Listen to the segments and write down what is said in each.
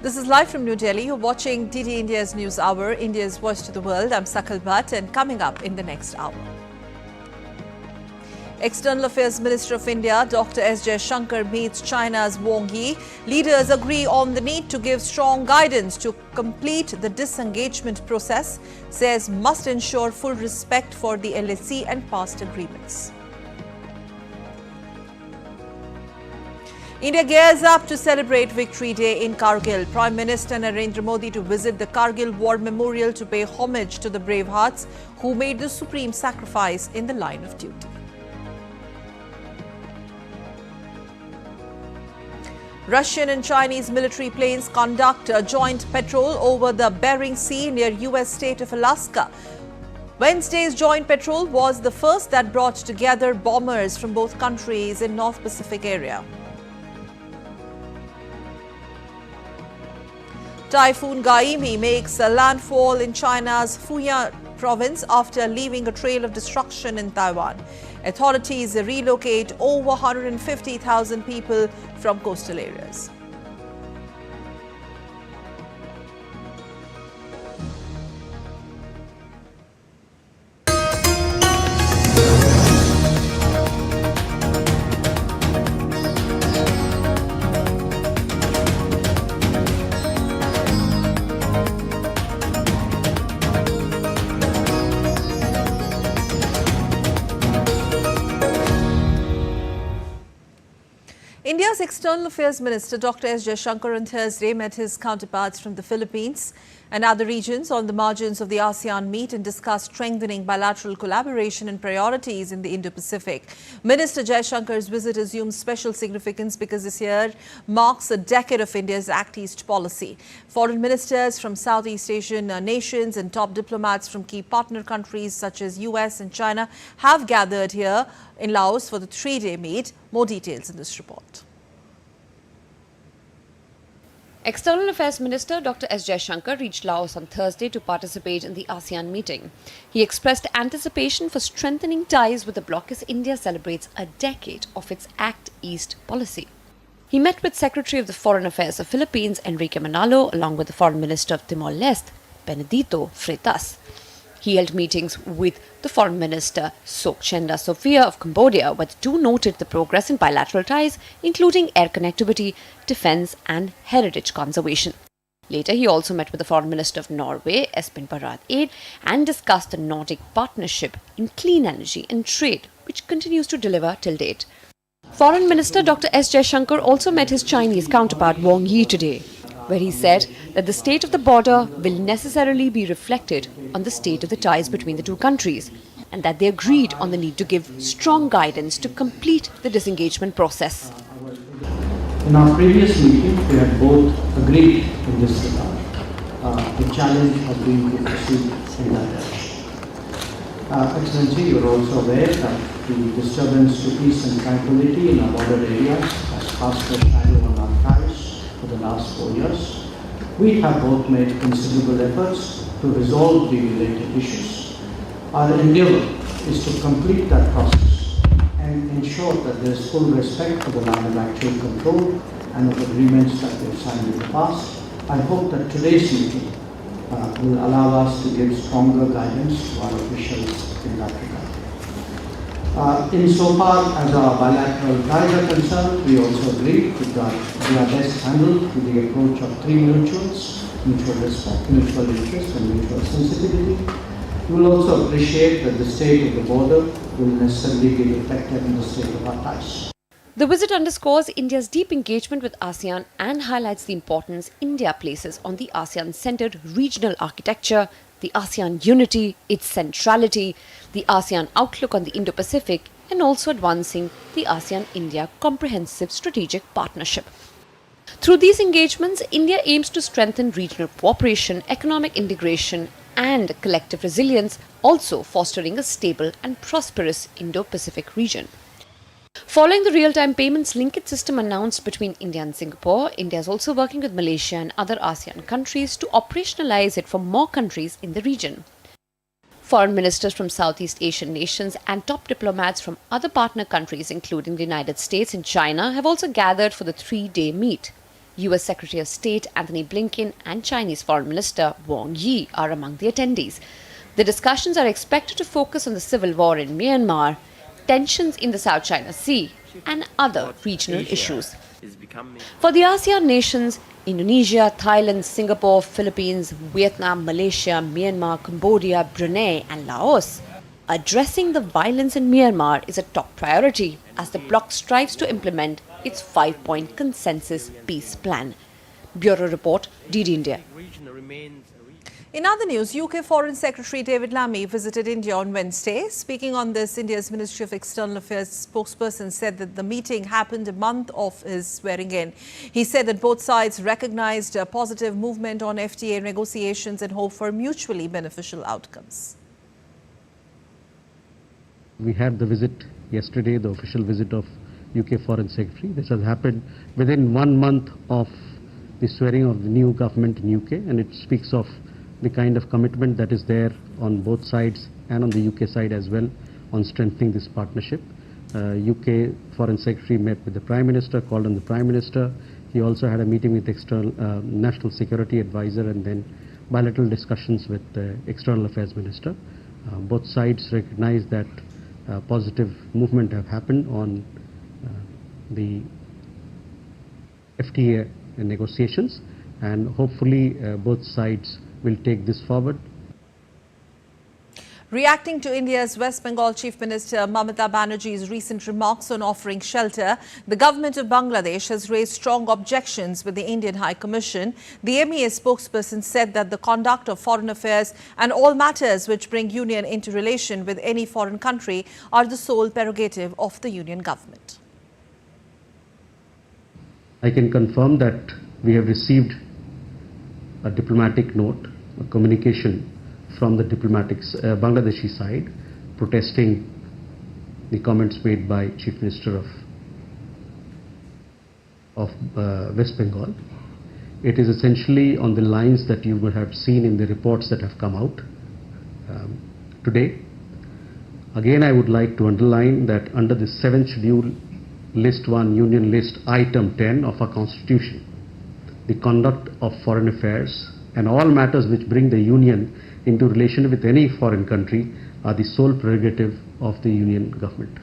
This is live from New Delhi. You're watching DD India's News Hour, India's voice to the world. I'm Sakal Bhatt, and coming up in the next hour. External Affairs Minister of India, Dr. S. Jaishankar meets China's Wang Yi. Leaders agree on the need to give strong guidance to complete the disengagement process, says must ensure full respect for the LAC and past agreements. India gears up to celebrate Victory Day in Kargil. Prime Minister Narendra Modi to visit the Kargil War Memorial to pay homage to the brave hearts who made the supreme sacrifice in the line of duty. Russian and Chinese military planes conduct a joint patrol over the Bering Sea near US state of Alaska. Wednesday's joint patrol was the first that brought together bombers from both countries in North Pacific area. Typhoon Gaimi makes a landfall in China's Fujian province after leaving a trail of destruction in Taiwan. Authorities relocate over 150,000 people from coastal areas. India's External Affairs Minister Dr. S. Jaishankar on Thursday met his counterparts from the Philippines and other regions on the margins of the ASEAN meet and discussed strengthening bilateral collaboration and priorities in the Indo-Pacific. Minister Jaishankar's visit assumes special significance because this year marks a decade of India's Act East policy. Foreign ministers from Southeast Asian nations and top diplomats from key partner countries such as US and China have gathered here in Laos for the three-day meet. More details in this report. External Affairs Minister Dr. S. Jaishankar reached Laos on Thursday to participate in the ASEAN meeting. He expressed anticipation for strengthening ties with the bloc as India celebrates a decade of its Act East policy. He met with Secretary of the Foreign Affairs of Philippines Enrique Manalo along with the Foreign Minister of Timor-Leste Benedito Freitas. He held meetings with the Foreign Minister Sokchenda Sophia of Cambodia, where the two noted the progress in bilateral ties, including air connectivity, defence and heritage conservation. Later, he also met with the Foreign Minister of Norway, Espen Barth Eide, and discussed the Nordic partnership in clean energy and trade, which continues to deliver till date. Foreign Minister Dr. S. Jaishankar also met his Chinese counterpart Wang Yi today, where he said that the state of the border will necessarily be reflected on the state of the ties between the two countries, and that they agreed on the need to give strong guidance to complete the disengagement process. In our previous meeting, we had both agreed in this regard. The challenge has been to proceed in that direction. Excellency, you are also aware that the disturbance to peace and tranquility in our border areas has cast a shadow on our ties for the last 4 years. We have both made considerable efforts to resolve the related issues. Our endeavour is to complete that process and ensure that there is full respect for the line of actual control and of agreements that we have signed in the past. I hope that today's meeting will allow us to give stronger guidance to our officials in that regard. Insofar as our bilateral ties are concerned, we also agree that they are best handled with the approach of three mutuals: mutual respect, mutual interest and mutual sensitivity. You will also appreciate that the state of the border will necessarily be reflected in the state of our ties. The visit underscores India's deep engagement with ASEAN and highlights the importance India places on the ASEAN-centered regional architecture, the ASEAN unity, its centrality, the ASEAN outlook on the Indo-Pacific, and also advancing the ASEAN-India comprehensive strategic partnership. Through these engagements, India aims to strengthen regional cooperation, economic integration, and collective resilience, also fostering a stable and prosperous Indo-Pacific region. Following the real-time payments linkage system announced between India and Singapore, India is also working with Malaysia and other ASEAN countries to operationalize it for more countries in the region. Foreign ministers from Southeast Asian nations and top diplomats from other partner countries, including the United States and China, have also gathered for the three-day meet. US Secretary of State Anthony Blinken and Chinese Foreign Minister Wang Yi are among the attendees. The discussions are expected to focus on the civil war in Myanmar, tensions in the South China Sea, and other regional issues. For the ASEAN nations, Indonesia, Thailand, Singapore, Philippines, Vietnam, Malaysia, Myanmar, Cambodia, Brunei, and Laos, addressing the violence in Myanmar is a top priority as the bloc strives to implement its 5-point consensus peace plan. Bureau Report, DD India. In other news, UK Foreign Secretary David Lammy visited India on Wednesday. Speaking on this, India's Ministry of External Affairs spokesperson said that the meeting happened a month of his swearing in. He said that both sides recognized a positive movement on FTA negotiations and hope for mutually beneficial outcomes. We had the visit yesterday, the official visit of UK Foreign Secretary. This has happened within 1 month of the swearing of the new government in UK, and it speaks of the kind of commitment that is there on both sides and on the UK side as well on strengthening this partnership. UK Foreign Secretary met with the Prime Minister, called on the Prime Minister. He also had a meeting with external National Security Advisor and then bilateral discussions with the External Affairs Minister. Both sides recognize that positive movement have happened on the FTA negotiations, and hopefully both sides will take this forward. Reacting to India's West Bengal Chief Minister Mamata Banerjee's recent remarks on offering shelter, the government of Bangladesh has raised strong objections with the Indian High Commission. The MEA spokesperson said that the conduct of foreign affairs and all matters which bring union into relation with any foreign country are the sole prerogative of the union government. I can confirm that we have received a diplomatic note, a communication from the Bangladeshi side protesting the comments made by Chief Minister of West Bengal. It is essentially on the lines that you would have seen in the reports that have come out today. Again, I would like to underline that under the 7th Schedule, List 1, Union List, Item 10 of our Constitution, the conduct of foreign affairs and all matters which bring the Union into relation with any foreign country are the sole prerogative of the Union government.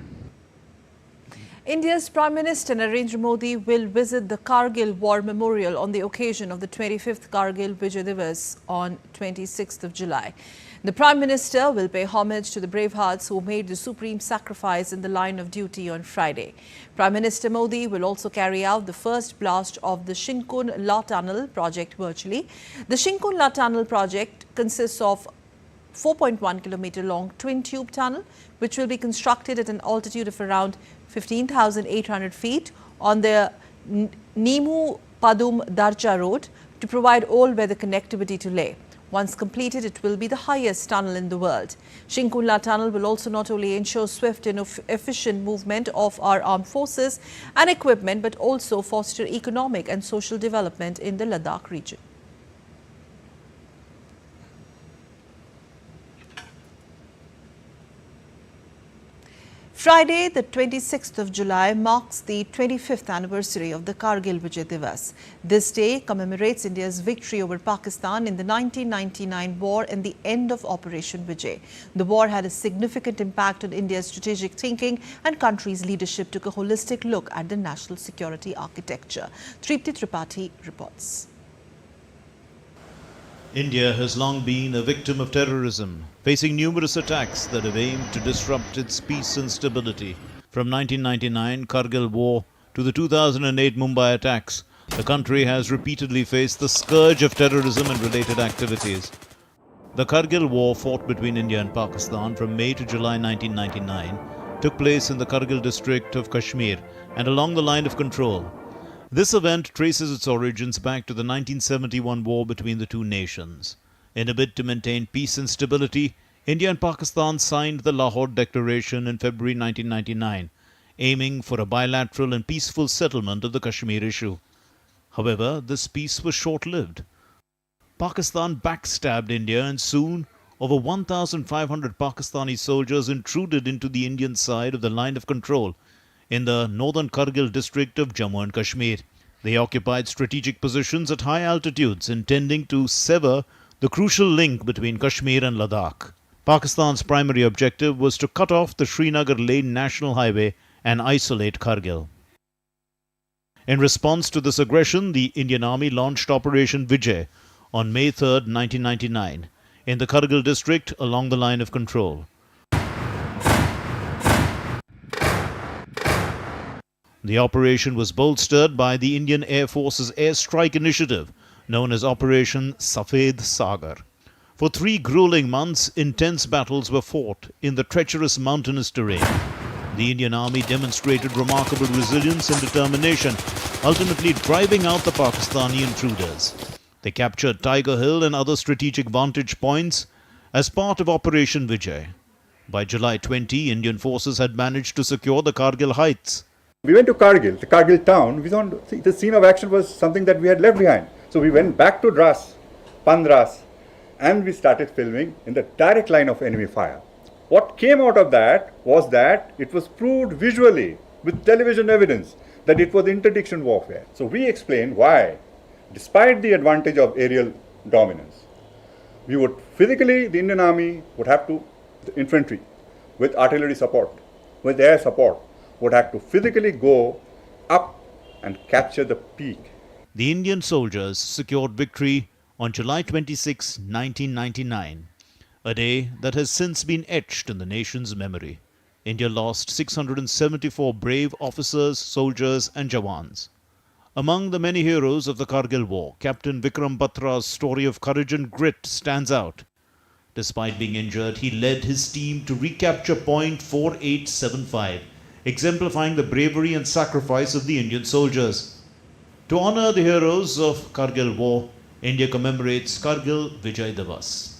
India's Prime Minister Narendra Modi will visit the Kargil War Memorial on the occasion of the 25th Kargil Vijay Divas on 26th of July. The Prime Minister will pay homage to the brave hearts who made the supreme sacrifice in the line of duty on Friday. Prime Minister Modi will also carry out the first blast of the Shinkun La Tunnel project virtually. The Shinkun La Tunnel project consists of 4.1 kilometer long twin tube tunnel, which will be constructed at an altitude of around 15,800 feet on the Nimu Padum Darcha road to provide all-weather connectivity to Leh. Once completed, it will be the highest tunnel in the world. Shinkun La Tunnel will also not only ensure swift and efficient movement of our armed forces and equipment, but also foster economic and social development in the Ladakh region. Friday, the 26th of July, marks the 25th anniversary of the Kargil Vijay Divas. This day commemorates India's victory over Pakistan in the 1999 war and the end of Operation Vijay. The war had a significant impact on India's strategic thinking, and country's leadership took a holistic look at the national security architecture. Tripti Tripathi reports. India has long been a victim of terrorism, facing numerous attacks that have aimed to disrupt its peace and stability. From 1999 Kargil War to the 2008 Mumbai attacks, the country has repeatedly faced the scourge of terrorism and related activities. The Kargil War, fought between India and Pakistan from May to July 1999, took place in the Kargil district of Kashmir and along the line of control. This event traces its origins back to the 1971 war between the two nations. In a bid to maintain peace and stability, India and Pakistan signed the Lahore Declaration in February 1999, aiming for a bilateral and peaceful settlement of the Kashmir issue. However, this peace was short-lived. Pakistan backstabbed India, and soon over 1,500 Pakistani soldiers intruded into the Indian side of the line of control in the northern Kargil district of Jammu and Kashmir. They occupied strategic positions at high altitudes, intending to sever the crucial link between Kashmir and Ladakh. Pakistan's primary objective was to cut off the Srinagar-Leh National Highway and isolate Kargil. In response to this aggression, the Indian Army launched Operation Vijay on May 3, 1999, in the Kargil district along the line of control. The operation was bolstered by the Indian Air Force's airstrike initiative, known as Operation Safed Sagar. For 3 grueling months, intense battles were fought in the treacherous mountainous terrain. The Indian Army demonstrated remarkable resilience and determination, ultimately driving out the Pakistani intruders. They captured Tiger Hill and other strategic vantage points as part of Operation Vijay. By July 20, Indian forces had managed to secure the Kargil heights. We went to Kargil, the Kargil town. We thought the scene of action was something that we had left behind. So we went back to Dras, Pandras, and we started filming in the direct line of enemy fire. What came out of that was that it was proved visually with television evidence that it was interdiction warfare. So we explained why, despite the advantage of aerial dominance, we would physically, the Indian Army would have to, the infantry with artillery support, with air support, would have to physically go up and capture the peak. The Indian soldiers secured victory on July 26, 1999, a day that has since been etched in the nation's memory. India lost 674 brave officers, soldiers and Jawans. Among the many heroes of the Kargil War, Captain Vikram Batra's story of courage and grit stands out. Despite being injured, he led his team to recapture point 4875, exemplifying the bravery and sacrifice of the Indian soldiers. To honor the heroes of Kargil War, India commemorates Kargil Vijay Divas.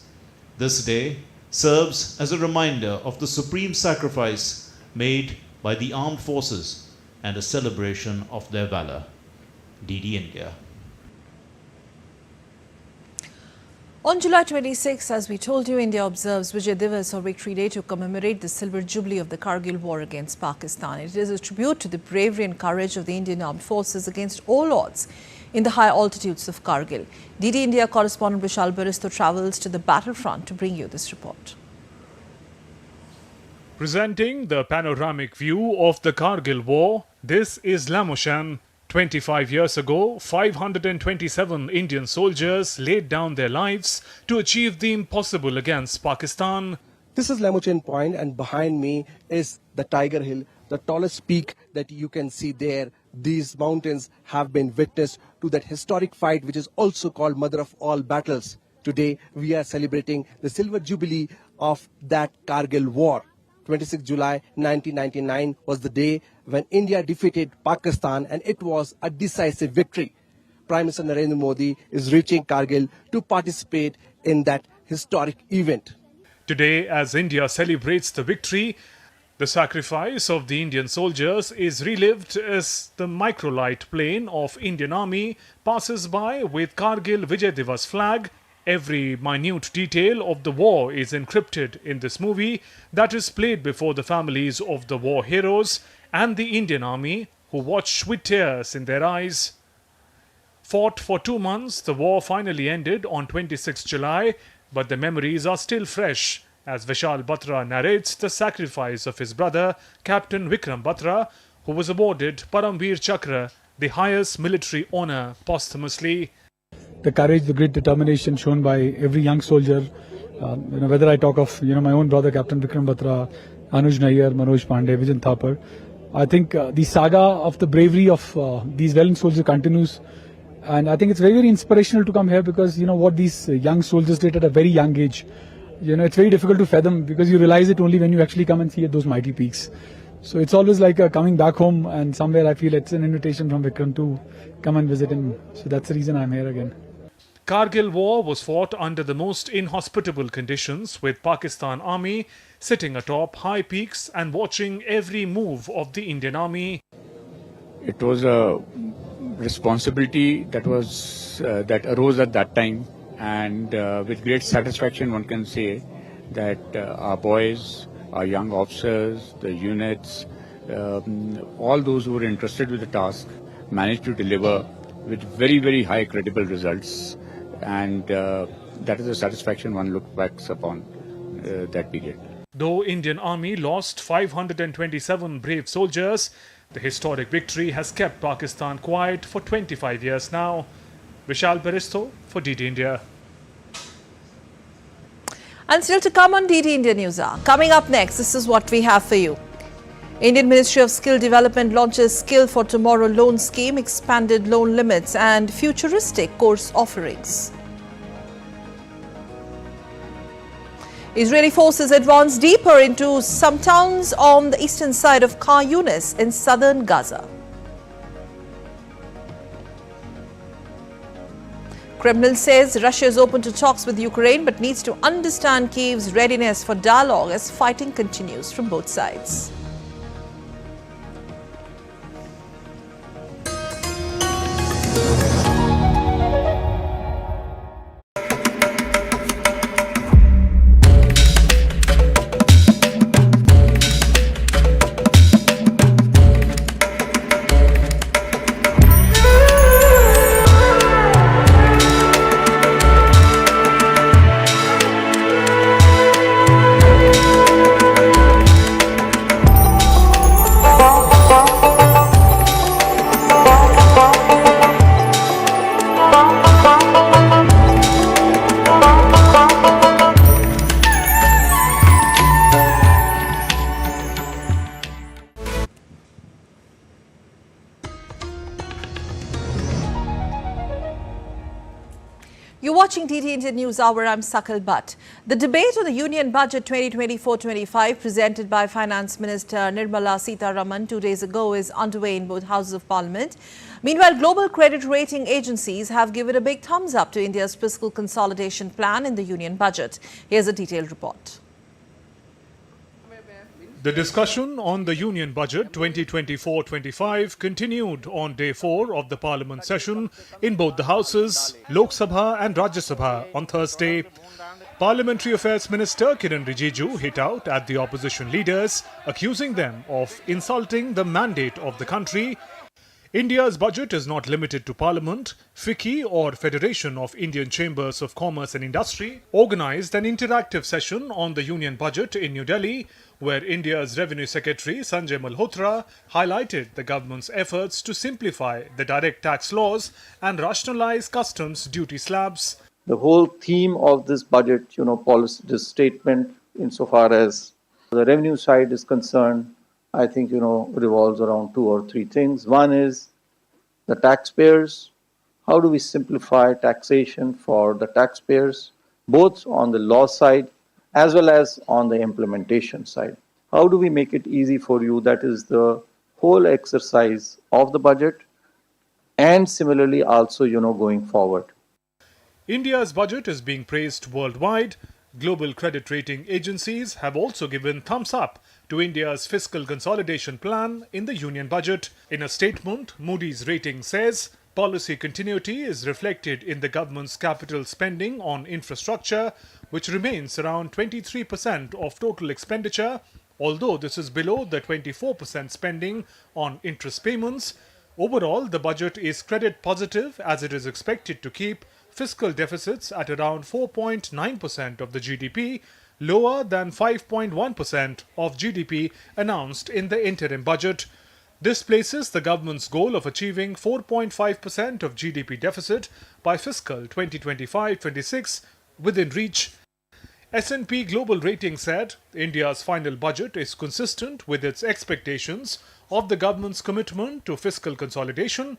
This day serves as a reminder of the supreme sacrifice made by the armed forces and a celebration of their valor. DD India. On July 26, as we told you, India observes Vijay Divas or Victory Day to commemorate the silver jubilee of the Kargil War against Pakistan. It is a tribute to the bravery and courage of the Indian armed forces against all odds in the high altitudes of Kargil. DD India correspondent Vishal Baristo travels to the battlefront to bring you this report. Presenting the panoramic view of the Kargil War, this is Lamoshan. 25 years ago, 527 Indian soldiers laid down their lives to achieve the impossible against Pakistan. This is Lamochan Point, and behind me is the Tiger Hill, the tallest peak that you can see there. These mountains have been witness to that historic fight, which is also called Mother of All Battles. Today, we are celebrating the silver jubilee of that Kargil War. 26 July 1999 was the day when India defeated Pakistan, and it was a decisive victory. Prime Minister Narendra Modi is reaching Kargil to participate in that historic event. Today, as India celebrates the victory, the sacrifice of the Indian soldiers is relived as the microlight plane of Indian Army passes by with Kargil Vijay Divas flag. Every minute detail of the war is encrypted in this movie that is played before the families of the war heroes and the Indian Army, who watch with tears in their eyes. Fought for 2 months, the war finally ended on 26 July, but the memories are still fresh as Vishal Batra narrates the sacrifice of his brother, Captain Vikram Batra, who was awarded Paramveer Chakra, the highest military honor, posthumously. The courage, the great determination shown by every young soldier, whether I talk of my own brother Captain Vikram Batra, Anuj Nayyar, Manoj Pandey, Vijan Thapar, I think the saga of the bravery of these valiant soldiers continues, and I think it's very, very inspirational to come here because what these young soldiers did at a very young age. It's very difficult to fathom because you realize it only when you actually come and see those mighty peaks. So it's always like coming back home, and somewhere I feel it's an invitation from Vikram to come and visit him. So that's the reason I'm here again. Kargil War was fought under the most inhospitable conditions, with Pakistan Army sitting atop high peaks and watching every move of the Indian Army. It was a responsibility that arose at that time, and with great satisfaction one can say that our boys, our young officers, the units, all those who were interested with the task managed to deliver with very, very high credible results, and that is a satisfaction one looks back upon that period. Though Indian Army lost 527 brave soldiers, the historic victory has kept Pakistan quiet for 25 years now. Vishal Baristo for DD India. And still to come on DD India News Hour. Coming up next, this is what we have for you. Indian Ministry of Skill Development launches Skill for Tomorrow loan scheme, expanded loan limits and futuristic course offerings. Israeli forces advance deeper into some towns on the eastern side of Khan Yunis in southern Gaza. Kremlin says Russia is open to talks with Ukraine but needs to understand Kyiv's readiness for dialogue as fighting continues from both sides. You're watching DD India News Hour. I'm Sakal Bhatt. The debate on the Union Budget 2024-25 presented by Finance Minister Nirmala Sitharaman 2 days ago is underway in both Houses of Parliament. Meanwhile, global credit rating agencies have given a big thumbs up to India's fiscal consolidation plan in the Union Budget. Here's a detailed report. The discussion on the Union Budget 2024-25 continued on day 4 of the Parliament session in both the Houses, Lok Sabha and Rajya Sabha on Thursday. Parliamentary Affairs Minister Kiran Rijiju hit out at the opposition leaders, accusing them of insulting the mandate of the country. India's budget is not limited to Parliament. FICCI, or Federation of Indian Chambers of Commerce and Industry, organised an interactive session on the Union Budget in New Delhi, where India's Revenue Secretary Sanjay Malhotra highlighted the government's efforts to simplify the direct tax laws and rationalize customs duty slabs. The whole theme of this budget, policy, this statement, insofar as the revenue side is concerned, I think, revolves around 2 or 3 things. One is the taxpayers. How do we simplify taxation for the taxpayers, both on the law side as well as on the implementation side? How do we make it easy for you? That is the whole exercise of the budget, and similarly also, going forward. India's budget is being praised worldwide. Global credit rating agencies have also given thumbs up to India's fiscal consolidation plan in the Union Budget. In a statement, Moody's rating says policy continuity is reflected in the government's capital spending on infrastructure, which remains around 23% of total expenditure. Although this is below the 24% spending on interest payments, overall the budget is credit positive as it is expected to keep fiscal deficits at around 4.9% of the GDP, lower than 5.1% of GDP announced in the interim budget. This places the government's goal of achieving 4.5% of GDP deficit by fiscal 2025-26 within reach. S&P Global Rating said India's final budget is consistent with its expectations of the government's commitment to fiscal consolidation,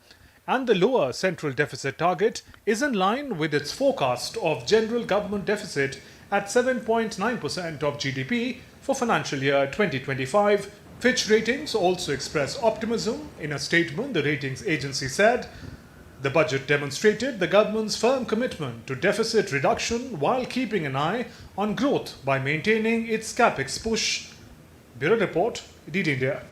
and the lower central deficit target is in line with its forecast of general government deficit at 7.9% of GDP for financial year 2025. Fitch Ratings also expressed optimism. In a statement, the ratings agency said the budget demonstrated the government's firm commitment to deficit reduction while keeping an eye on growth by maintaining its capex push. Bureau Report, DD India.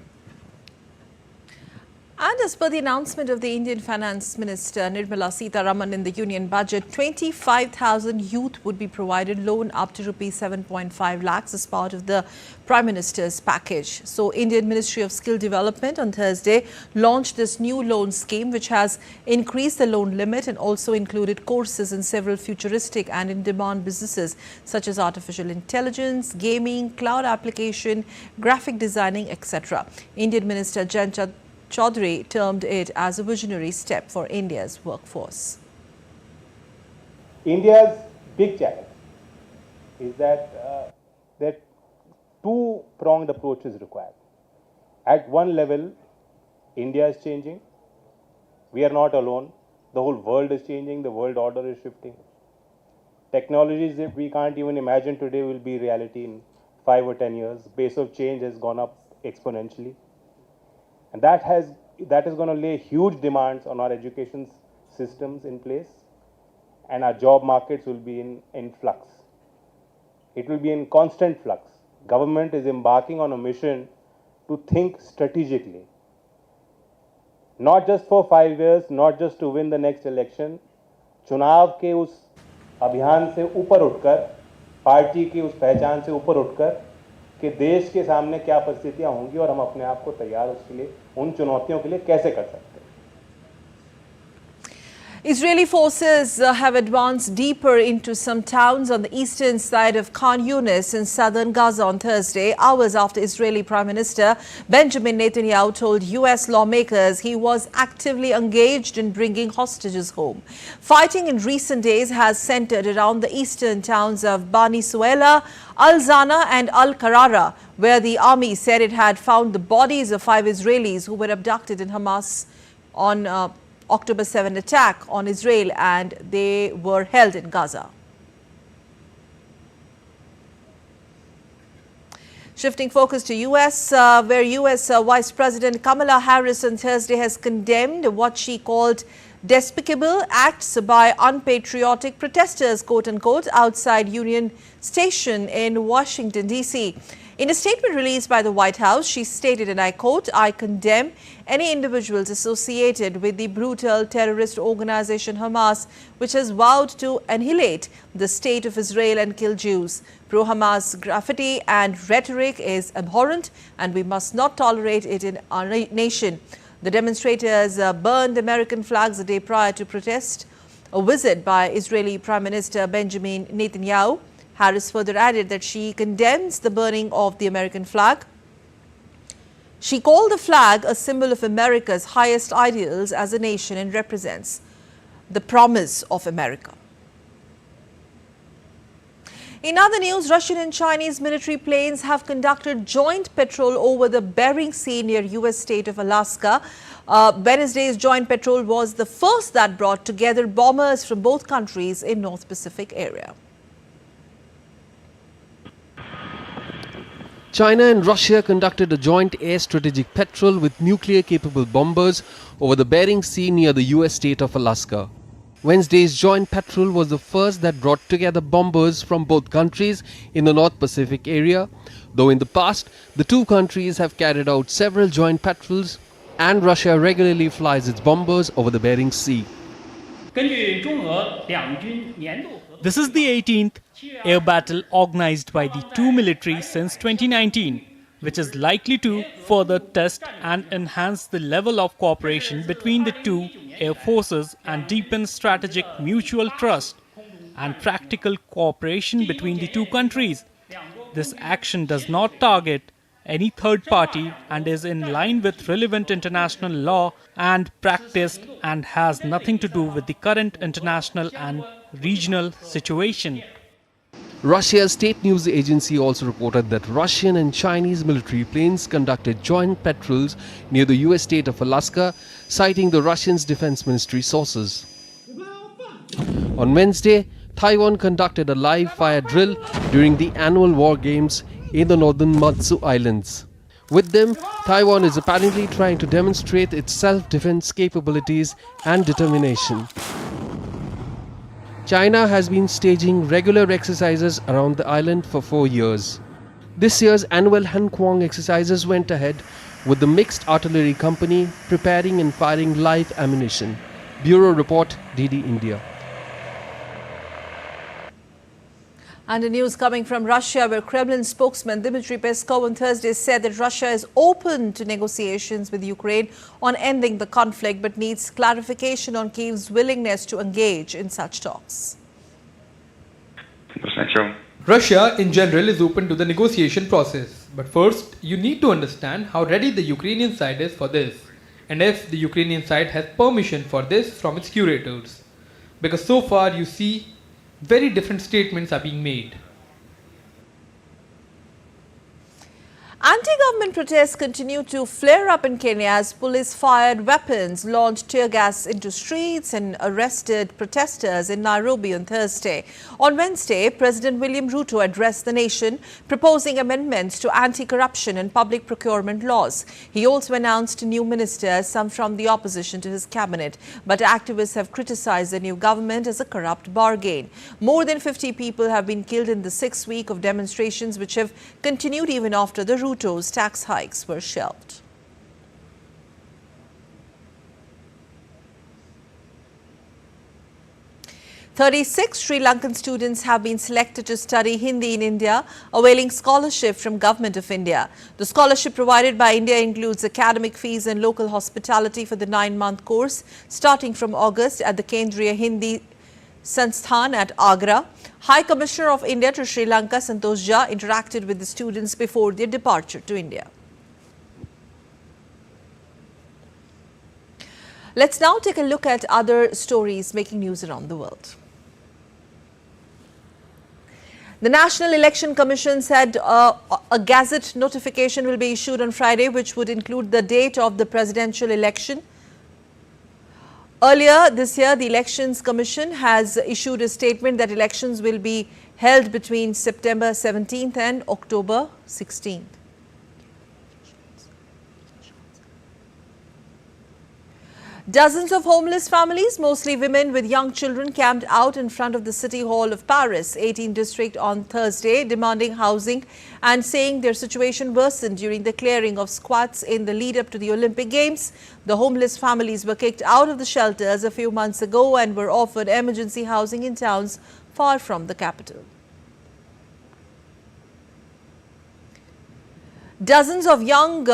And as per the announcement of the Indian Finance Minister Nirmala Sitharaman in the Union Budget, 25,000 youth would be provided loan up to rupees 7.5 lakhs as part of the Prime Minister's package. So, Indian Ministry of Skill Development on Thursday launched this new loan scheme, which has increased the loan limit and also included courses in several futuristic and in-demand businesses such as artificial intelligence, gaming, cloud application, graphic designing, etc. Indian Minister Jan Chaudhary termed it as a visionary step for India's workforce. India's big challenge is that that two-pronged approach is required. At one level, India is changing. We are not alone. The whole world is changing. The world order is shifting. Technologies that we can't even imagine today will be reality in 5 or 10 years. The pace of change has gone up exponentially. And that is going to lay huge demands on our education systems in place, and our job markets will be in flux. It will be in constant flux. Government is embarking on a mission to think strategically. Not just for 5 years, not just to win the next election. चुनाव के उस अभियान से ऊपर उठकर, party की उस पहचान से ऊपर उठकर कि देश के सामने क्या परिस्थितियां होंगी और हम अपने आप को तैयार उसके लिए उन चुनौतियों के लिए कैसे कर सकते हैं. Israeli forces have advanced deeper into some towns on the eastern side of Khan Yunis in southern Gaza on Thursday, hours after Israeli Prime Minister Benjamin Netanyahu told U.S. lawmakers he was actively engaged in bringing hostages home. Fighting in recent days has centered around the eastern towns of Bani Suela, Al-Zana and Al-Qarara, where the army said it had found the bodies of 5 Israelis who were abducted in Hamas on October 7 attack on Israel, and they were held in Gaza. Shifting focus to U.S., where U.S. Vice President Kamala Harris on Thursday has condemned what she called despicable acts by unpatriotic protesters, quote unquote, outside Union Station in Washington, D.C. In a statement released by the White House, she stated, and I quote, "I condemn any individuals associated with the brutal terrorist organization Hamas, which has vowed to annihilate the state of Israel and kill Jews. Pro-Hamas graffiti and rhetoric is abhorrent, and we must not tolerate it in our nation." The demonstrators burned American flags a day prior to protest a visit by Israeli Prime Minister Benjamin Netanyahu. Harris further added that she condemns the burning of the American flag. She called the flag a symbol of America's highest ideals as a nation and represents the promise of America. In other news, Russian and Chinese military planes have conducted joint patrol over the Bering Sea near U.S. state of Alaska. Wednesday's joint patrol was the first that brought together bombers from both countries in North Pacific area. China and Russia conducted a joint air strategic patrol with nuclear-capable bombers over the Bering Sea near the U.S. state of Alaska. Wednesday's joint patrol was the first that brought together bombers from both countries in the North Pacific area, though in the past, the two countries have carried out several joint patrols, and Russia regularly flies its bombers over the Bering Sea. This is the 18th air battle organized by the two militaries since 2019, which is likely to further test and enhance the level of cooperation between the two air forces and deepen strategic mutual trust and practical cooperation between the two countries. This action does not target any third party and is in line with relevant international law and practice and has nothing to do with the current international and regional situation. Russia's state news agency also reported that Russian and Chinese military planes conducted joint patrols near the U.S. state of Alaska, citing the Russian's defense ministry sources. On Wednesday, Taiwan conducted a live fire drill during the annual war games in the northern Matsu Islands. With them, Taiwan is apparently trying to demonstrate its self-defense capabilities and determination. China has been staging regular exercises around the island for 4 years. This year's annual Hankwang exercises went ahead with the Mixed Artillery Company preparing and firing live ammunition. Bureau Report, DD India. And the news coming from Russia, where Kremlin spokesman Dmitry Peskov on Thursday said that Russia is open to negotiations with Ukraine on ending the conflict, but needs clarification on Kyiv's willingness to engage in such talks. Russia in general is open to the negotiation process, but first you need to understand how ready the Ukrainian side is for this, and if the Ukrainian side has permission for this from its curators. Because so far you see very different statements are being made. Anti-government protests continue to flare up in Kenya as police fired weapons, launched tear gas into streets and arrested protesters in Nairobi on Thursday. On Wednesday, President William Ruto addressed the nation, proposing amendments to anti-corruption and public procurement laws. He also announced new ministers, some from the opposition to his cabinet. But activists have criticized the new government as a corrupt bargain. More than 50 people have been killed in the 6th week of demonstrations, which have continued even after the Ruto's tax hikes were shelved. "36 Sri Lankan students have been selected to study Hindi in India, availing scholarship from Government of India. The scholarship provided by India includes academic fees and local hospitality for the 9-month course, starting from August at the Kendriya Hindi Sansthan at Agra. High Commissioner of India to Sri Lanka, Santosh Jha, interacted with the students before their departure to India. Let's now take a look at other stories making news around the world. The National Election Commission said a gazette notification will be issued on Friday, which would include the date of the presidential election. Earlier this year, the Elections Commission has issued a statement that elections will be held between September 17th and October 16th. Dozens of homeless families, mostly women with young children, camped out in front of the City Hall of Paris, 18th district on Thursday, demanding housing and saying their situation worsened during the clearing of squats in the lead up to the Olympic Games. The homeless families were kicked out of the shelters a few months ago and were offered emergency housing in towns far from the capital. Dozens of young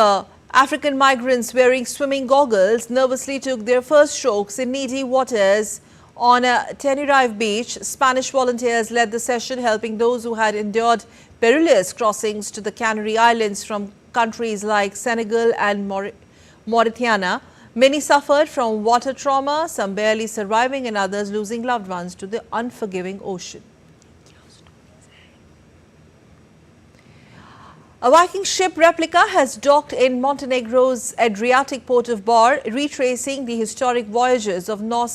African migrants wearing swimming goggles nervously took their first strokes in needy waters on Tenerife Beach. Spanish volunteers led the session, helping those who had endured perilous crossings to the Canary Islands from countries like Senegal and Mauritania. Many suffered from water trauma, some barely surviving and others losing loved ones to the unforgiving ocean. A Viking ship replica has docked in Montenegro's Adriatic port of Bar, retracing the historic voyages of Norse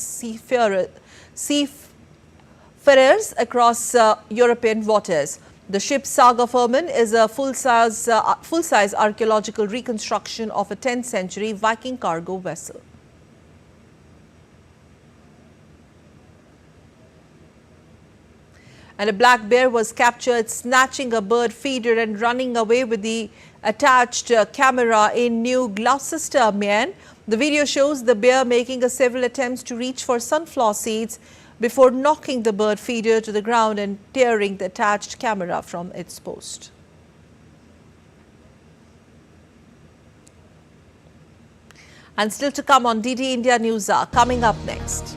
seafarers across European waters. The ship's Saga Firmin is a full-size archaeological reconstruction of a 10th century Viking cargo vessel. And a black bear was captured snatching a bird feeder and running away with the attached camera in New Gloucester, Maine. The video shows the bear making several attempts to reach for sunflower seeds before knocking the bird feeder to the ground and tearing the attached camera from its post. And still to come on DD India News coming up next.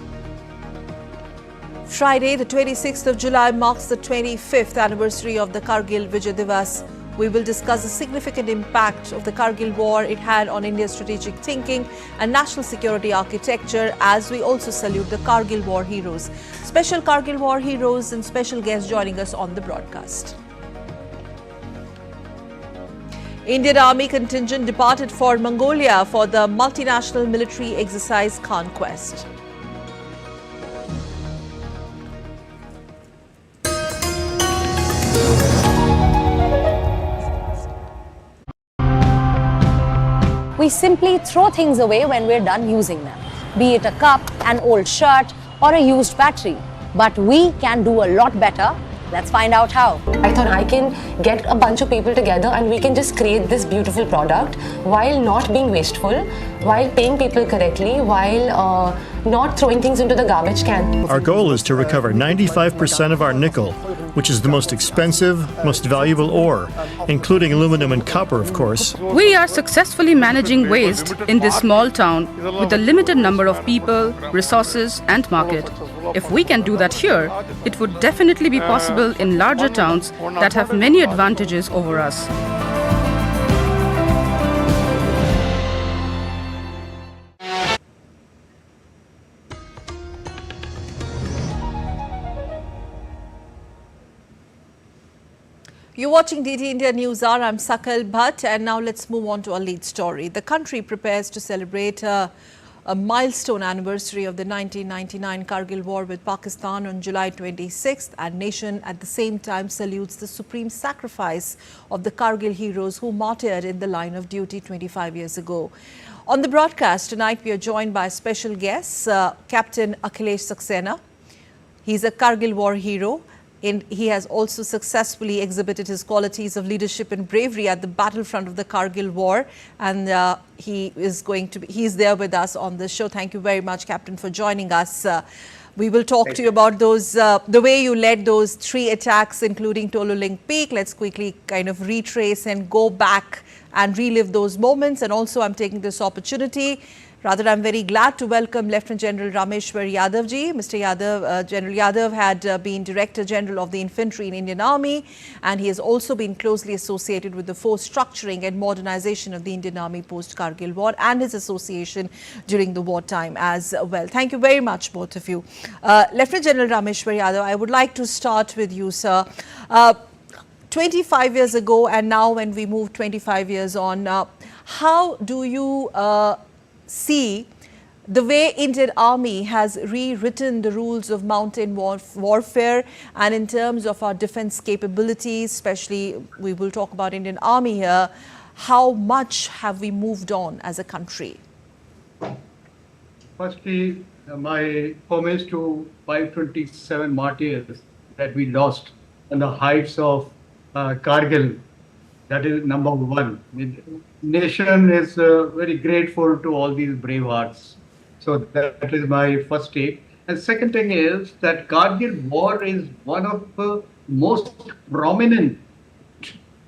Friday, the 26th of July marks the 25th anniversary of the Kargil Vijay Divas. We will discuss the significant impact of the Kargil War it had on India's strategic thinking and national security architecture, as we also salute the Kargil War heroes. Special Kargil War heroes and special guests joining us on the broadcast. Indian Army contingent departed for Mongolia for the multinational military exercise Conquest. We simply throw things away when we're done using them, be it a cup, an old shirt, or a used battery. But we can do a lot better Let's find out how. I thought I can get a bunch of people together and we can just create this beautiful product while not being wasteful, while paying people correctly, while not throwing things into the garbage can. Our goal is to recover 95% of our nickel, which is the most expensive, most valuable ore, including aluminum and copper, of course. We are successfully managing waste in this small town with a limited number of people, resources and market. If we can do that here, it would definitely be possible in larger towns that have many advantages over us. You're watching DT India News Hour. I'm Sakal Bhatt, and now let's move on to our lead story. The country prepares to celebrate a milestone anniversary of the 1999 Kargil War with Pakistan on July 26th, and nation at the same time salutes the supreme sacrifice of the Kargil heroes who martyred in the line of duty 25 years ago. On the broadcast tonight, we are joined by special guests, Captain Akhilesh Saxena. He's a Kargil War hero. He has also successfully exhibited his qualities of leadership and bravery at the battlefront of the Kargil War, and he is there with us on this show. Thank you very much, Captain, for joining us. We will talk to you about those, the way you led those 3 attacks, including Tololing Peak. Let's quickly kind of retrace and go back and relive those moments. And also, I'm taking this opportunity. Rather, I'm very glad to welcome Lieutenant General Rameshwar Yadav ji. Mr. Yadav, General Yadav had been Director General of the Infantry in Indian Army, and he has also been closely associated with the force structuring and modernization of the Indian Army post-Kargil War and his association during the wartime as well. Thank you very much, both of you. Lieutenant General Rameshwar Yadav, I would like to start with you, sir. 25 years ago, and now when we move 25 years on, how do you see the way Indian Army has rewritten the rules of mountain warfare, and in terms of our defense capabilities, especially we will talk about Indian Army here, how much have we moved on as a country? Firstly, my homage to 527 martyrs that we lost on the heights of Kargil. That is number one. The nation is very grateful to all these brave hearts. So that is my first take. And second thing is that Kargil War is one of the most prominent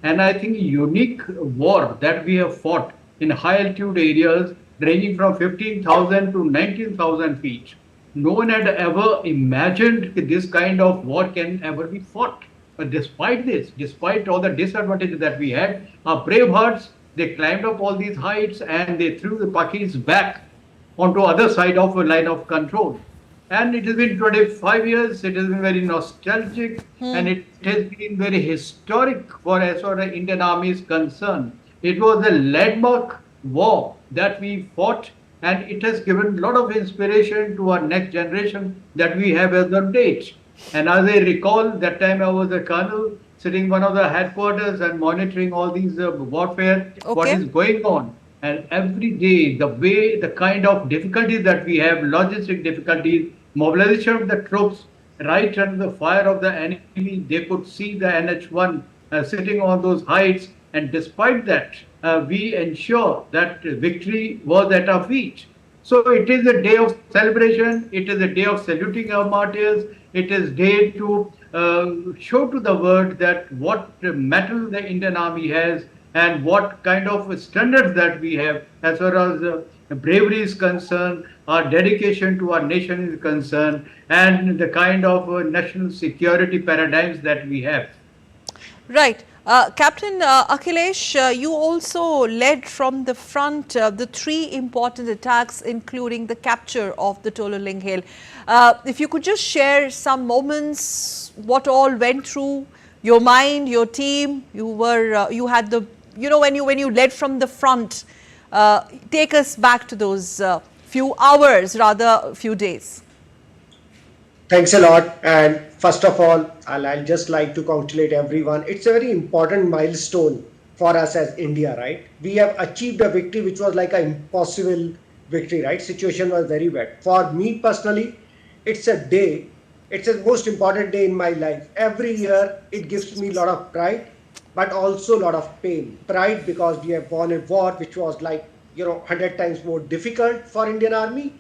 and I think unique war that we have fought in high altitude areas ranging from 15,000 to 19,000 feet. No one had ever imagined this kind of war can ever be fought. But despite this, despite all the disadvantages that we had, our brave hearts, they climbed up all these heights and they threw the Pakis back onto other side of a line of control. And it has been 25 years, it has been very nostalgic and it has been very historic for as far as the Indian Army is concerned. It was a landmark war that we fought, and it has given a lot of inspiration to our next generation that we have as on date. And as I recall, that time I was a colonel sitting in one of the headquarters and monitoring all these warfare, what is going on. And every day, the kind of difficulties that we have, logistic difficulties, mobilization of the troops, right under the fire of the enemy, they could see the NH-1 sitting on those heights. And despite that, we ensure that victory was at our feet. So it is a day of celebration. It is a day of saluting our martyrs. It is a day to show to the world that what mettle the Indian Army has and what kind of standards that we have as far as bravery is concerned, our dedication to our nation is concerned, and the kind of national security paradigms that we have. Right. Captain Akhilesh, you also led from the front the 3 important attacks, including the capture of the Tololing Hill. If you could just share some moments, what all went through your mind, your team. You had the, when you led from the front. Take us back to those few hours, rather few days. Thanks a lot. And first of all, I'll just like to congratulate everyone. It's a very important milestone for us as India, right? We have achieved a victory which was like an impossible victory, right? Situation was very bad. For me personally, it's a day It's the most important day in my life. Every year, it gives me a lot of pride, but also a lot of pain. Pride because we have won a war which was like, 100 times more difficult for Indian Army,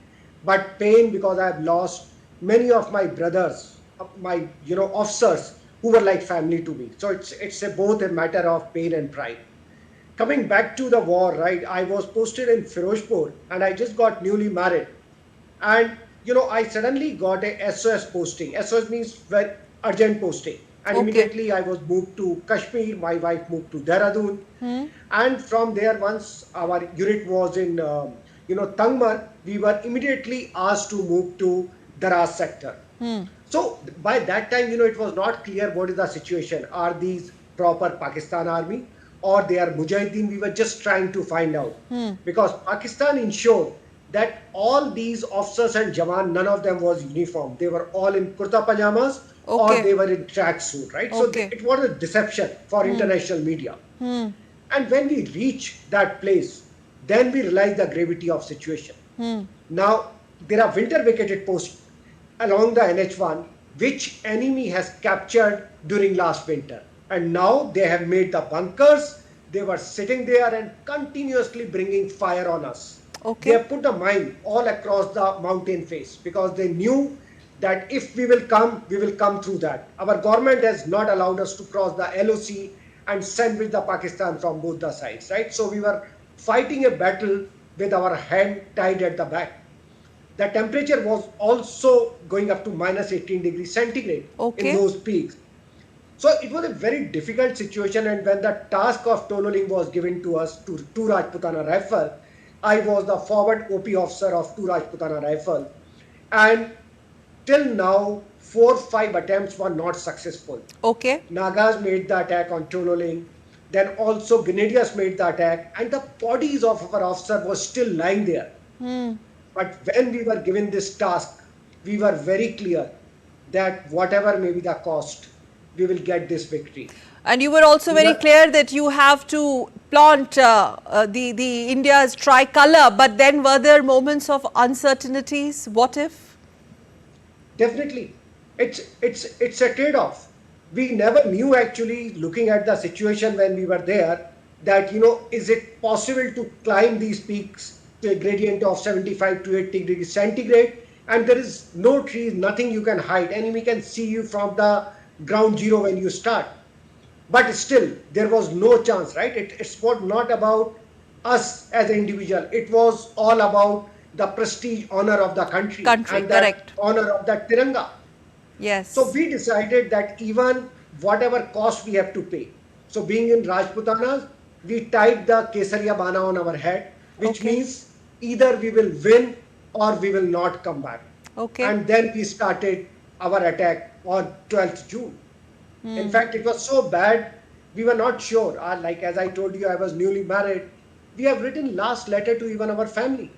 but pain because I have lost many of my brothers, my, officers who were like family to me. So both a matter of pain and pride. Coming back to the war, right? I was posted in Firozpur and I just got newly married. And, I suddenly got a SOS posting. SOS means very urgent posting. And immediately I was moved to Kashmir. My wife moved to Dehradun. And from there, once our unit was in, Tangmar, we were immediately asked to move to Daraz sector. So by that time, it was not clear what is the situation. Are these proper Pakistan army or they are Mujahideen? We were just trying to find out. Because Pakistan ensured that all these officers and Jawan, none of them was uniform. They were all in kurta pajamas or they were in tracksuit, right? So it was a deception for international media. And when we reached that place, then we realized the gravity of situation. Now, there are winter vacated posts along the NH1, which enemy has captured during last winter. And now they have made the bunkers. They were sitting there and continuously bringing fire on us. They have put a mine all across the mountain face because they knew that if we will come through that. Our government has not allowed us to cross the LOC and sandwich the Pakistan from both the sides, right? So we were fighting a battle with our hand tied at the back. The temperature was also going up to minus 18 degrees centigrade in those peaks. So it was a very difficult situation, and when the task of tunneling was given to us to 2 Rajputana Rifle, I was the forward OP officer of 2 Rajputana Rifle, and till now 4-5 attempts were not successful. Nagas made the attack on tunneling, then also Grenadiers made the attack, and the bodies of our officer was still lying there. But when we were given this task, we were very clear that whatever may be the cost, we will get this victory. And you were also very clear that you have to plant the India's tricolour, but then were there moments of uncertainties? What if? Definitely. It's a trade-off. We never knew actually, looking at the situation when we were there, that, is it possible to climb these peaks to a gradient of 75 to 80 degrees centigrade, and there is no trees, nothing you can hide. Enemy can see you from the ground zero when you start. But still, there was no chance, right? It's not about us as an individual. It was all about the prestige, honor of the country and the honor of the Tiranga. Yes. So we decided that even whatever cost we have to pay. So being in Rajputanas, we tied the Kesariya Bana on our head, which means either we will win or we will not come back. And then we started our attack on 12th June. In fact, it was so bad, we were not sure. Like as I told you, I was newly married. We have written last letter to even our family.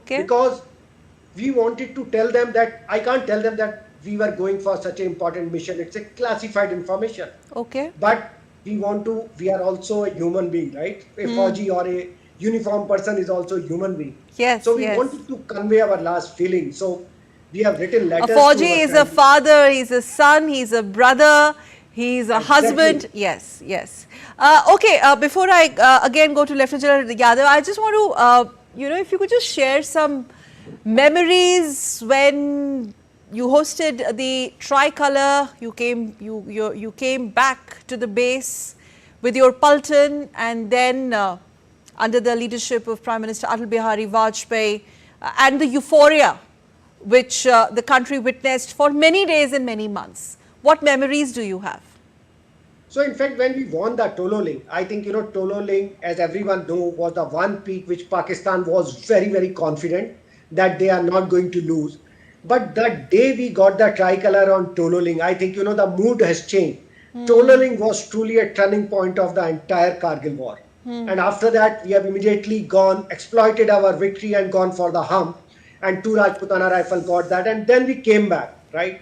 Because we wanted to tell them that, I can't tell them that we were going for such an important mission. It's a classified information. But we are also a human being, right? A Fauji or a uniformed person is also a human being. So we wanted to convey our last feeling. So we have written letters. A Fauji is a father, he's a son, he's a brother, he's a husband. Yes. Before I again go to Lieutenant General Yadav, I just want to, if you could just share some memories when you hosted the tricolour. You came back to the base with your Pulton, and then under the leadership of Prime Minister Atal Bihari Vajpayee, and the euphoria which the country witnessed for many days and many months. What memories do you have? So in fact, when we won the Tololing, I think, Tololing, as everyone knows, was the one peak which Pakistan was very, very confident that they are not going to lose. But the day we got the tricolour on Tololing, I think, the mood has changed. Tololing was truly a turning point of the entire Kargil War. And after that, we have immediately exploited our victory and gone for the hump. And 2 Rajputana Rifle got that, and then we came back, right?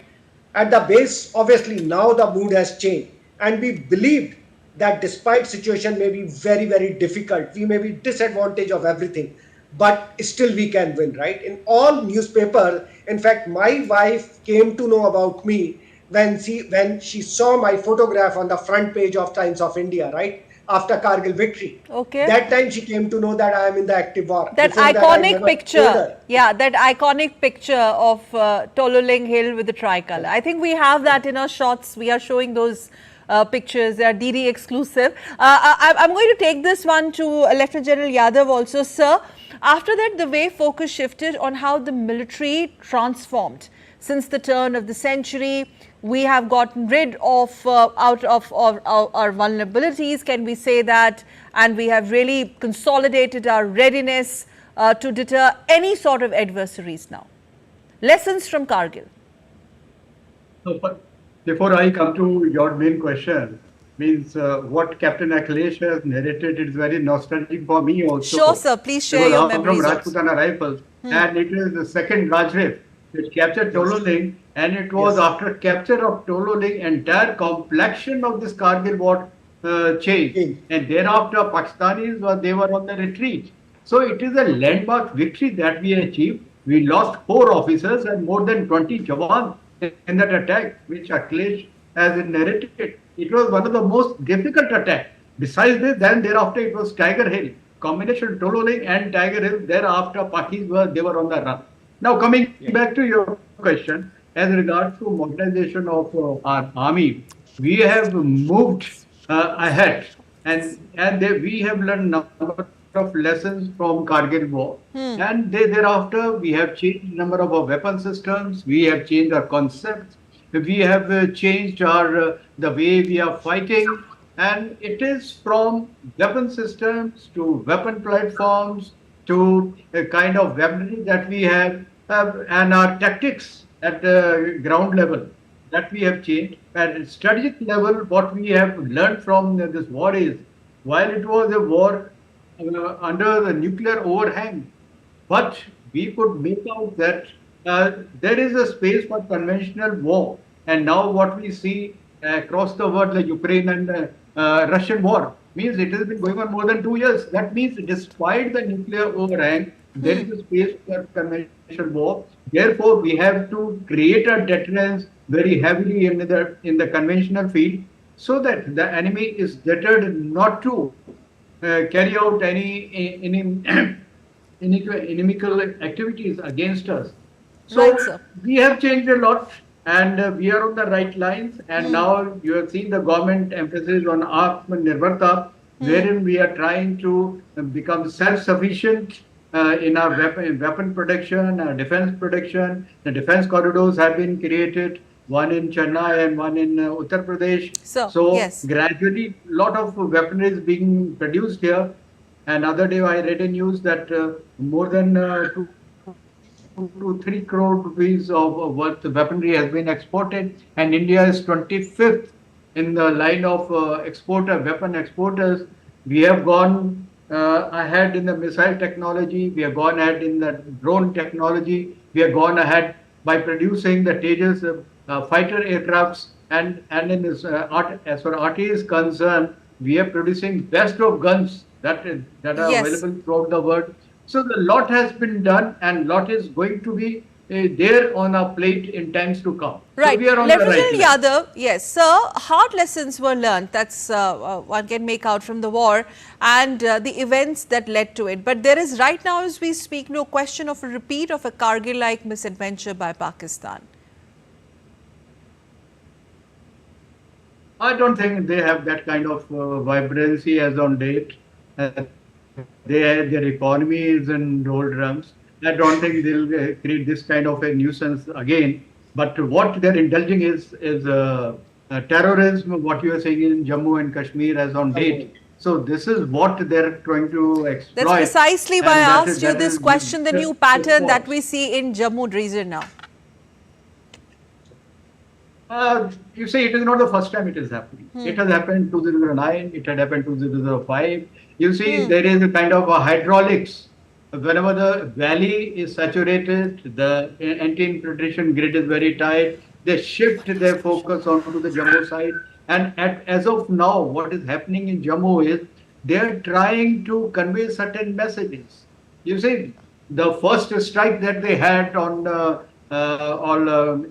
At the base, obviously, now the mood has changed. And we believed that despite situation may be very, very difficult, we may be disadvantaged of everything, but still we can win, right? In all newspapers, in fact, my wife came to know about me when she saw my photograph on the front page of Times of India, right? After Kargil victory. Okay. That time she came to know that I am in the active war. That Before that, I iconic never told picture, her. yeah, that iconic picture of Tololing Hill with the tricolor. I think we have that in our shots. We are showing those pictures. They are DD exclusive. I'm going to take this one to Lieutenant General Yadav also, sir. After that, the way focus shifted on how the military transformed. Since the turn of the century, we have gotten rid of out of our vulnerabilities, can we say that? And we have really consolidated our readiness to deter any sort of adversaries now. Lessons from Kargil. So, before I come to your main question, means what Captain Akhilesh has narrated is very nostalgic for me also. Sure, sir. Please share your memories. I'm from Rajputana Rifles, and it is the second Rajrif which captured Tololing, and it was after capture of Tololing, entire complexion of this Kargil war changed, and thereafter Pakistanis they were on the retreat. So it is a landmark victory that we achieved. We lost 4 officers and more than 20 jawans in that attack, which Akhilesh has narrated. It was one of the most difficult attacks. Besides this, then thereafter it was Tiger Hill. Combination Tololing and Tiger Hill. Thereafter, Pakis were on the run. Now coming back to your question, as regards to modernization of our army, we have moved ahead, and we have learned number of lessons from Kargil War, and thereafter we have changed number of our weapon systems. We have changed our concepts. We have changed our the way we are fighting, and it is from weapon systems to weapon platforms to a kind of weaponry that we have, and our tactics at the ground level that we have changed. At strategic level, what we have learned from this war is, while it was a war under the nuclear overhang, but we could make out that there is a space for conventional war. And now what we see across the world, the Ukraine and Russian war, means it has been going on more than 2 years. That means despite the nuclear overhang, there is a space for conventional war. Therefore, we have to create a deterrence very heavily in the conventional field, so that the enemy is deterred not to carry out any inimical activities against us. So we have changed a lot, and we are on the right lines. And now you have seen the government emphasis on Atmanirbharta, wherein we are trying to become self-sufficient in our weapon production, our defense production. The defense corridors have been created, one in Chennai and one in Uttar Pradesh. So yes, gradually a lot of weaponry is being produced here. And other day I read a news that more than 2 to 3 crore rupees of worth weaponry has been exported, and India is 25th in the line of weapon exporters. We have gone ahead in the missile technology. We have gone ahead in the drone technology. We have gone ahead by producing the Tejas fighter aircrafts, and in this, as far as RT is concerned, we are producing best of guns that are available throughout the world. So a lot has been done, and lot is going to be there on our plate in times to come. Right. So we are on Lieutenant the right Yadav, yes, sir, hard lessons were learned. That's one can make out from the war and the events that led to it. But there is right now, as we speak, no question of a repeat of a Kargil-like misadventure by Pakistan. I don't think they have that kind of vibrancy as on date. Their economy is in doldrums. I don't think they'll create this kind of a nuisance again. But what they're indulging is terrorism, what you are saying in Jammu and Kashmir as on date. So this is what they're trying to exploit. That's precisely why I asked you this question, the new pattern that we see in Jammu region now. You say it is not the first time it is happening. It has happened 2009, it had happened 2005. You see, there is a kind of a hydraulics. Whenever the valley is saturated, the anti-infiltration grid is very tight, they shift their focus onto the Jammu side. And as of now, what is happening in Jammu is they are trying to convey certain messages. You see, the first strike that they had on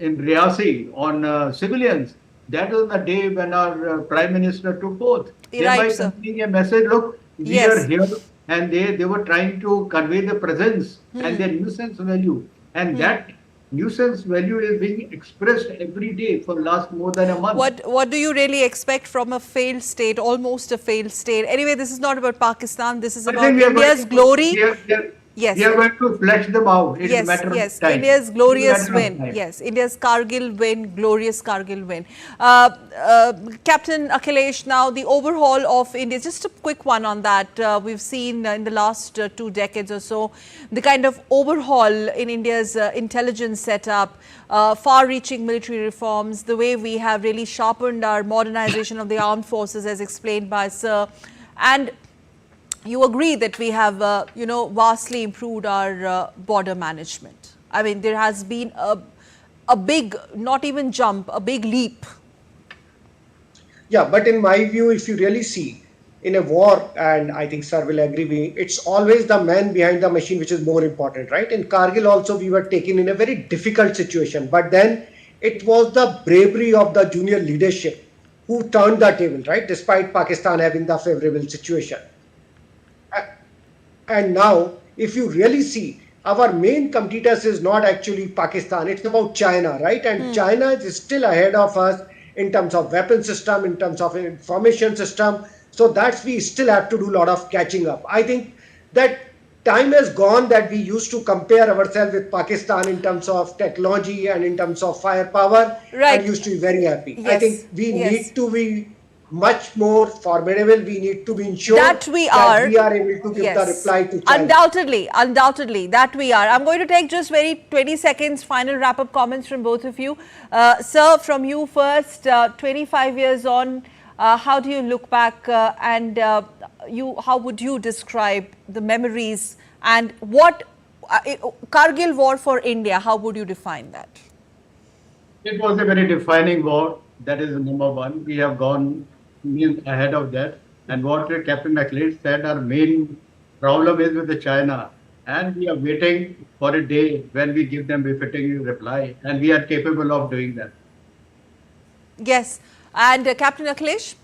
in Riyasi on civilians, that was the day when our Prime Minister took oath. Right, Thereby sir. conveying a message, look, we Yes. are here, and they were trying to convey the presence and their nuisance value. And that nuisance value is being expressed every day for the last more than a month. What do you really expect from a failed state, almost a failed state? Anyway, this is not about Pakistan. This is I about think we are India's going to- glory. Yes. We are going to flesh them out. It's a Yes, matter of yes, time. India's It's a glorious matter of win. time. Yes, India's Kargil win, glorious Kargil win. Captain Akhilesh, now the overhaul of India, just a quick one on that. We've seen in the last 2 decades or so, the kind of overhaul in India's intelligence setup, far-reaching military reforms, the way we have really sharpened our modernization of the armed forces as explained by Sir. And you agree that we have, vastly improved our border management. I mean, there has been a big, not even jump, a big leap. Yeah, but in my view, if you really see in a war, and I think Sir will agree with me, it's always the man behind the machine which is more important, right? In Kargil also, we were taken in a very difficult situation, but then it was the bravery of the junior leadership who turned the table, right? Despite Pakistan having the favorable situation. And now, if you really see, our main competitors is not actually Pakistan, it's about China, right? And China is still ahead of us in terms of weapon system, in terms of information system. So that's we still have to do a lot of catching up. I think that time has gone that we used to compare ourselves with Pakistan in terms of technology and in terms of firepower. Right. And used to be very happy. I Yes, think we yes. need to be much more formidable. We need to be ensured That we are able to give the reply to China. Undoubtedly, that we are. I'm going to take just 20 seconds final wrap-up comments from both of you. Sir, from you first, 25 years on, how do you look back and how would you describe the memories and what Kargil War for India, how would you define that? It was a very defining war. That is number one. We have gone ahead of that. And what Captain Akhilesh said, our main problem is with the China. And we are waiting for a day when we give them befitting reply. And we are capable of doing that. Yes. And Captain Akhilesh?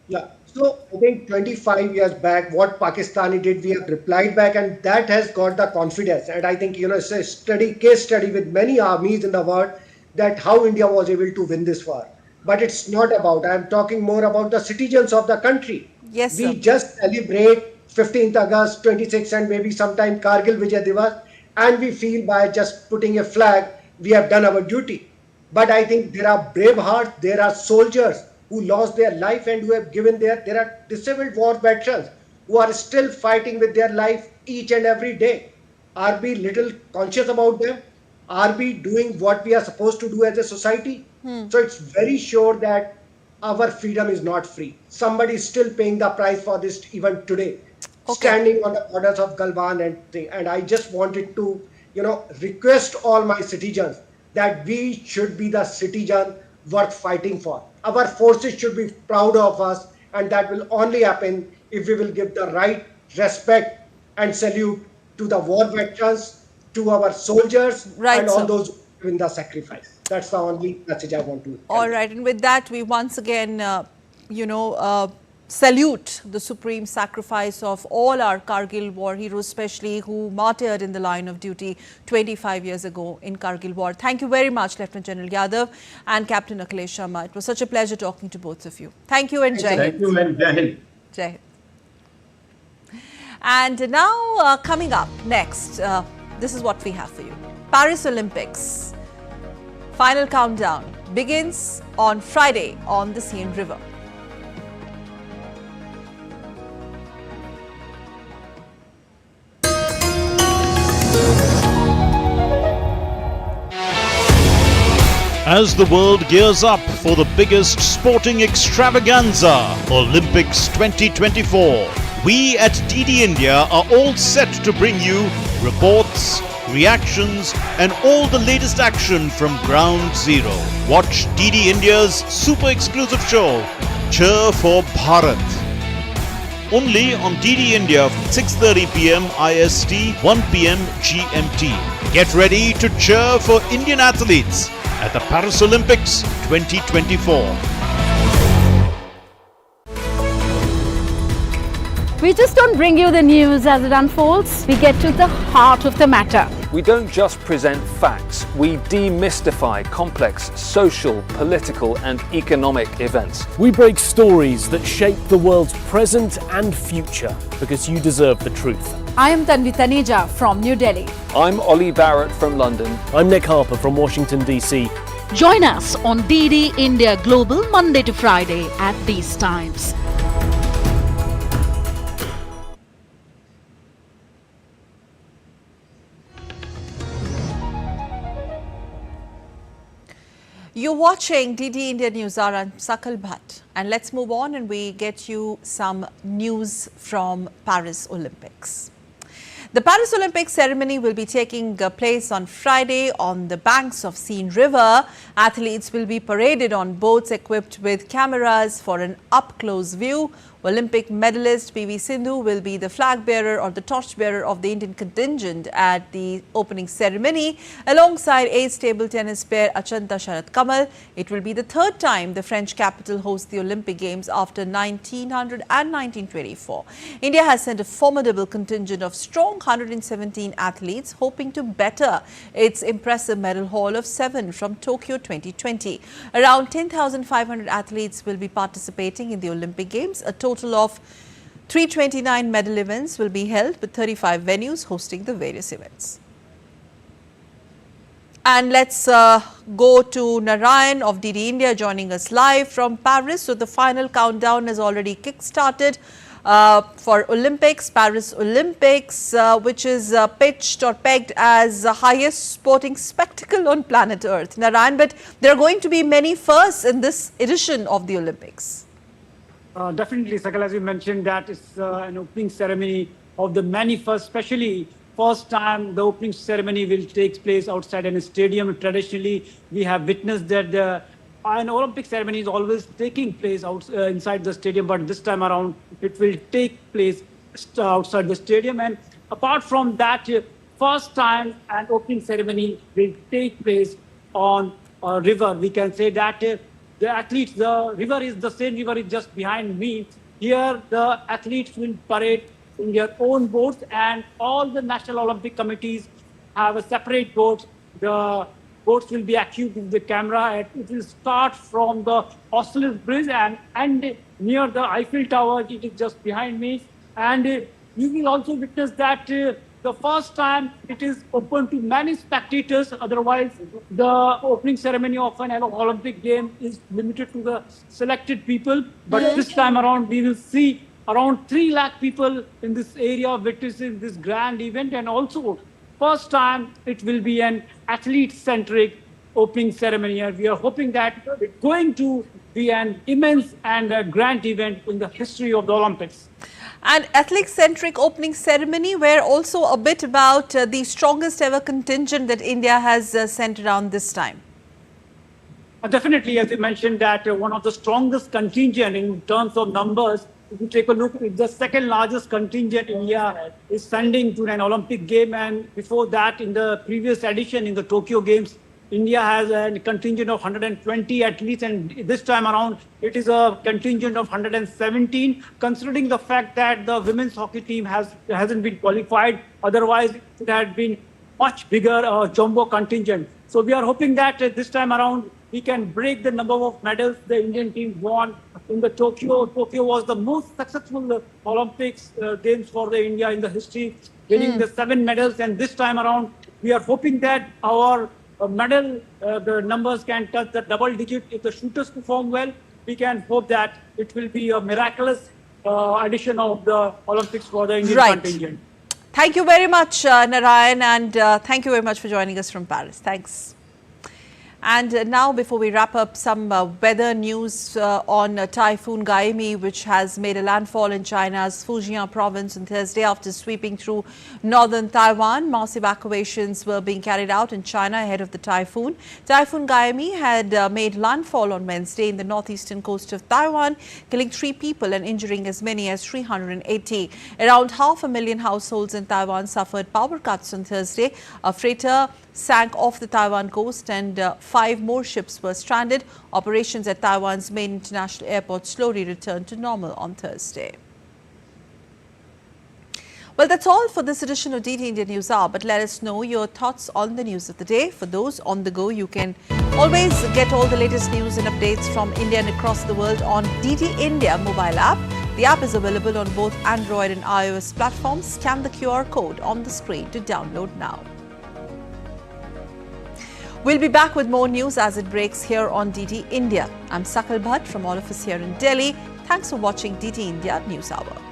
Yeah. So I think 25 years back, what Pakistani did, we have replied back, and that has got the confidence. And I think, it's a case study with many armies in the world that how India was able to win this war. But it's not about, I'm talking more about the citizens of the country. Yes, we sir. just celebrate 15th August, 26th, and maybe sometime Kargil Vijay Divas, and we feel by just putting a flag, we have done our duty. But I think there are brave hearts, there are soldiers who lost their life and who have given there are disabled war veterans who are still fighting with their life each and every day. Are we little conscious about them? Are we doing what we are supposed to do as a society? So it's very sure that our freedom is not free. Somebody is still paying the price for this even today. Standing on the borders of Galwan and I just wanted to, request all my citizens that we should be the citizen worth fighting for. Our forces should be proud of us, and that will only happen if we will give the right respect and salute to the war veterans, to our soldiers, Right, and all sir. those in the sacrifice. That's the only message I want to. All right, and with that, we once again, salute the supreme sacrifice of all our Kargil War heroes, especially who martyred in the line of duty 25 years ago in Kargil War. Thank you very much, Lieutenant General Yadav and Captain Akhilesh Sharma. It was such a pleasure talking to both of you. Thank you and Jai Hind. Thank you and Jai Hind. Jai Hind. And now, coming up next, this is what we have for you. Paris Olympics. Final countdown begins on Friday on the Seine River. As the world gears up for the biggest sporting extravaganza, Olympics 2024, we at DD India are all set to bring you reports, reactions and all the latest action from Ground Zero. Watch DD India's super exclusive show, Cheer for Bharat. only on DD India, 6:30 p.m. IST, 1 p.m. GMT. Get ready to cheer for Indian athletes at the Paris Olympics 2024. We just don't bring you the news as it unfolds. We get to the heart of the matter. We don't just present facts, we demystify complex social, political and economic events. We break stories that shape the world's present and future because you deserve the truth. I am Tanvi Taneja from New Delhi. I'm Ollie Barrett from London. I'm Nick Harper from Washington, D.C. Join us on DD India Global Monday to Friday at these times. You're watching DD India News. I'm Sakal Bhatt. And let's move on and we get you some news from Paris Olympics. The Paris Olympics ceremony will be taking place on Friday on the banks of Seine River. Athletes will be paraded on boats equipped with cameras for an up-close view. Olympic medalist PV Sindhu will be the flag bearer or the torch bearer of the Indian contingent at the opening ceremony alongside ace table tennis pair Achanta Sharat Kamal. It will be the third time the French capital hosts the Olympic Games after 1900 and 1924. India has sent a formidable contingent of strong 117 athletes hoping to better its impressive medal haul of 7 from Tokyo 2020. Around 10,500 athletes will be participating in the Olympic Games. A total of 329 medal events will be held with 35 venues hosting the various events. And let's go to Narayan of DD India joining us live from Paris. So the final countdown has already kick-started for Olympics, Paris Olympics, which is pitched or pegged as the highest sporting spectacle on planet Earth. Narayan, but there are going to be many firsts in this edition of the Olympics. Definitely, Sakal, as you mentioned, that is an opening ceremony of the many first, especially first time the opening ceremony will take place outside in a stadium. Traditionally, we have witnessed that an Olympic ceremony is always taking place inside the stadium, but this time around it will take place outside the stadium. And apart from that, first time an opening ceremony will take place on a river. We can say that the athletes, the river is the same river is just behind me. Here, the athletes will parade in their own boats, and all the National Olympic Committees have a separate boat. The boats will be equipped with the camera, and it will start from the Austerlitz Bridge and end near the Eiffel Tower. It is just behind me. And you will also witness that the first time it is open to many spectators. Otherwise, the opening ceremony of an Olympic game is limited to the selected people. But this time around, we will see around 3 lakh people in this area witnessing this grand event. And also, first time it will be an athlete-centric opening ceremony. And we are hoping that it's going to be an immense and a grand event in the history of the Olympics. And athlete-centric opening ceremony, where also a bit about the strongest ever contingent that India has sent around this time. Definitely, as you mentioned, that one of the strongest contingent in terms of numbers. If you take a look, it's the second largest contingent India is sending to an Olympic game. And before that, in the previous edition in the Tokyo Games, India has a contingent of 120 athletes, and this time around it is a contingent of 117, considering the fact that the women's hockey team hasn't been qualified. Otherwise, it had been much bigger jumbo contingent. So we are hoping that this time around we can break the number of medals the Indian team won in the Tokyo. Tokyo was the most successful Olympics games for the India in the history, winning the 7 medals. And this time around, we are hoping that our medal, the numbers can touch the double digit. If the shooters perform well, we can hope that it will be a miraculous addition of the Olympics for the Indian contingent. Thank you very much, Narayan, and thank you very much for joining us from Paris. Thanks. And now, before we wrap up, some weather news on Typhoon Gaimi, which has made a landfall in China's Fujian province on Thursday after sweeping through northern Taiwan. Mass evacuations were being carried out in China ahead of the typhoon. Typhoon Gaimi had made landfall on Wednesday in the northeastern coast of Taiwan, killing 3 people and injuring as many as 380. Around 500,000 households in Taiwan suffered power cuts on Thursday. A freighter sank off the Taiwan coast and 5 more ships were stranded. Operations at Taiwan's main international airport slowly returned to normal on Thursday. Well, that's all for this edition of DT India News Hour, but let us know your thoughts on the news of the day. For those on the go, you can always get all the latest news and updates from India and across the world on DT India mobile app. The app is available on both Android and iOS platforms. Scan the QR code on the screen to download now. We'll be back with more news as it breaks here on DT India. I'm Sakal Bhatt from all of us here in Delhi. Thanks for watching DT India News Hour.